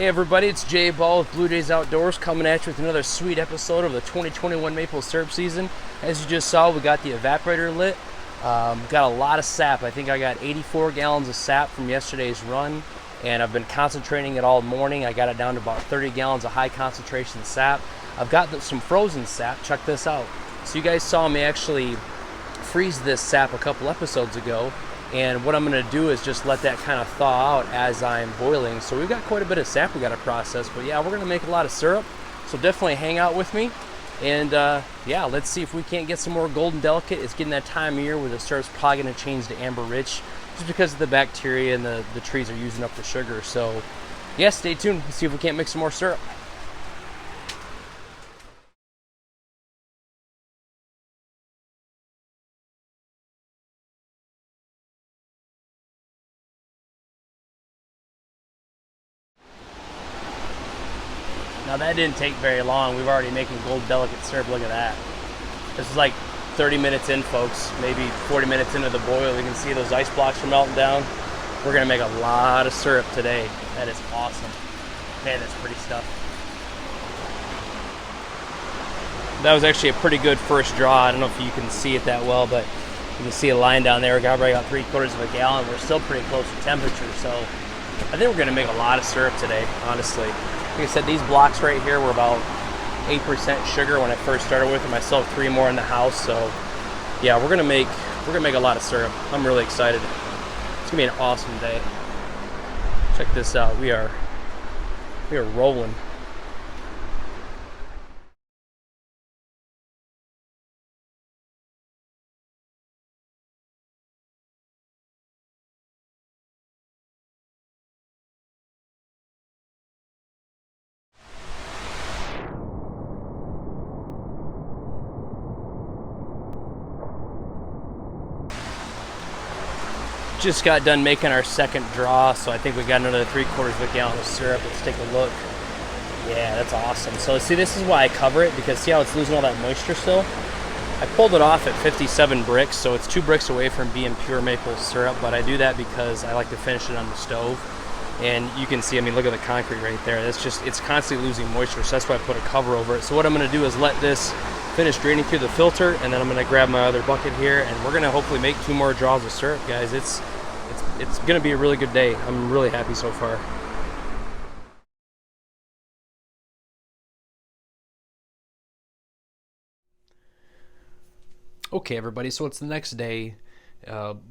Hey everybody, it's Jay Ball with Blue Jays Outdoors coming at you with another sweet episode of the 2021 maple syrup season. As you just saw, we got the evaporator lit. Got a lot of sap. I think I got 84 gallons of sap from yesterday's run, and I've been concentrating it all morning. I got it down to about 30 gallons of high concentration sap. I've got some frozen sap. Check this out. So you guys saw me actually freeze this sap a couple episodes ago. And what I'm going to do is just let that kind of thaw out as I'm boiling. So we've got quite a bit of sap we got to process. But yeah, we're going to make a lot of syrup. So definitely hang out with me. And yeah, let's see if we can't get some more golden delicate. It's getting that time of year where the syrup's probably going to change to amber rich just because of the bacteria and the trees are using up the sugar. So yeah, stay tuned. Let's see if we can't make some more syrup. Now that didn't take very long. We've already making gold delicate syrup. Look at that. This is like 30 minutes in, folks. Maybe 40 minutes into the boil. You can see those ice blocks are melting down. We're gonna make a lot of syrup today. That is awesome. Man, that's pretty stuff. That was actually a pretty good first draw. I don't know if you can see it that well, but you can see a line down there. We got right about 3/4 of a gallon. We're still pretty close to temperature, so I think we're gonna make a lot of syrup today, honestly. Like I said, these blocks right here were about 8% sugar when I first started with them. I still have 3 more in the house, so yeah, we're gonna make a lot of syrup. I'm really excited. It's gonna be an awesome day. Check this out. We are rolling. Just got done making our second draw, so I think we got another 3/4 of a gallon of syrup. Let's take a look. Yeah, that's awesome. So see, this is why I cover it, because see how it's losing all that moisture still? I pulled it off at 57 bricks, so it's 2 bricks away from being pure maple syrup, but I do that because I like to finish it on the stove. And you can see, I mean, look at the concrete right there. It's constantly losing moisture, so that's why I put a cover over it. So what I'm gonna do is let this finish draining through the filter, and then I'm gonna grab my other bucket here, and we're gonna hopefully make 2 more draws of syrup, guys. It's gonna be a really good day. I'm really happy so far. Okay, everybody, so it's the next day.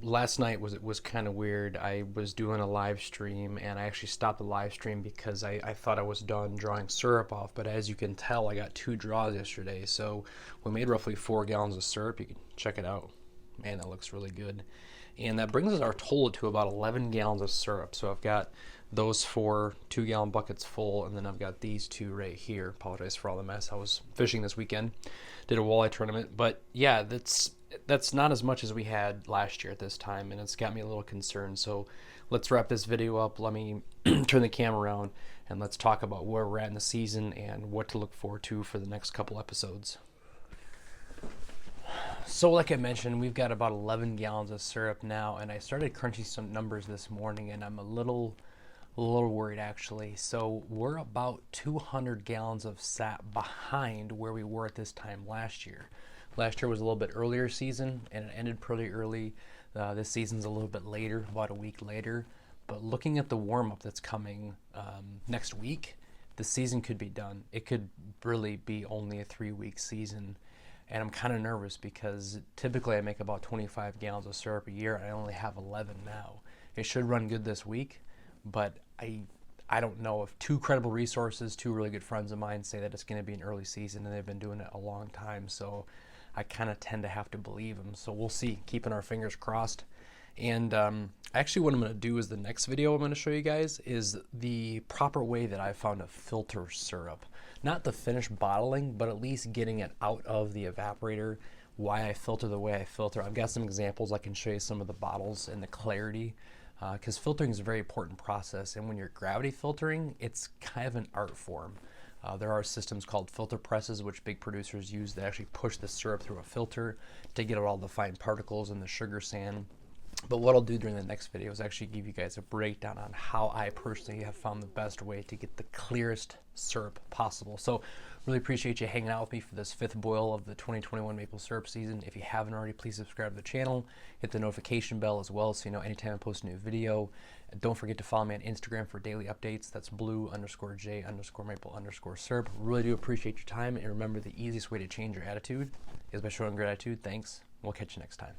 Last night was kind of weird. I was doing a live stream, and I actually stopped the live stream because I thought I was done drawing syrup off, but as you can tell, I got 2 draws yesterday, so we made roughly 4 gallons of syrup. You can check it out. Man, that looks really good. And that brings us our total to about 11 gallons of syrup. So I've got those 4 2-gallon buckets full, and then I've got these 2 right here. Apologize for all the mess. I was fishing this weekend, did a walleye tournament, but yeah, that's not as much as we had last year at this time, and it's got me a little concerned. So let's wrap this video up. Let me turn the camera around, and let's talk about where we're at in the season and what to look forward to for the next couple episodes. So like I mentioned, we've got about 11 gallons of syrup now, and I started crunching some numbers this morning, and I'm a little worried actually. So we're about 200 gallons of sap behind where we were at this time last year. Last year was a little bit earlier season, and it ended pretty early. This season's a little bit later, about a week later. But looking at the warm-up that's coming next week, the season could be done. It could really be only a 3-week season. And I'm kind of nervous because typically I make about 25 gallons of syrup a year, and I only have 11 now. It should run good this week, but I don't know if 2 credible resources, 2 really good friends of mine say that it's going to be an early season, and they've been doing it a long time, so I kind of tend to have to believe them. So we'll see, keeping our fingers crossed. And actually what I'm going to do is the next video I'm going to show you guys is the proper way that I found to filter syrup. Not the finished bottling, but at least getting it out of the evaporator, why I filter the way I filter. I've got some examples. I can show you some of the bottles and the clarity, because filtering is a very important process, and when you're gravity filtering, it's kind of an art form. There are systems called filter presses, which big producers use that actually push the syrup through a filter to get out all the fine particles and the sugar sand. But what I'll do during the next video is actually give you guys a breakdown on how I personally have found the best way to get the clearest syrup possible. So really appreciate you hanging out with me for this 5th boil of the 2021 maple syrup season. If you haven't already, please subscribe to the channel, hit the notification bell as well so you know anytime I post a new video. And don't forget to follow me on Instagram for daily updates. That's blue_J_maple_syrup. Really do appreciate your time, and remember, the easiest way to change your attitude is by showing gratitude. Thanks. We'll catch you next time.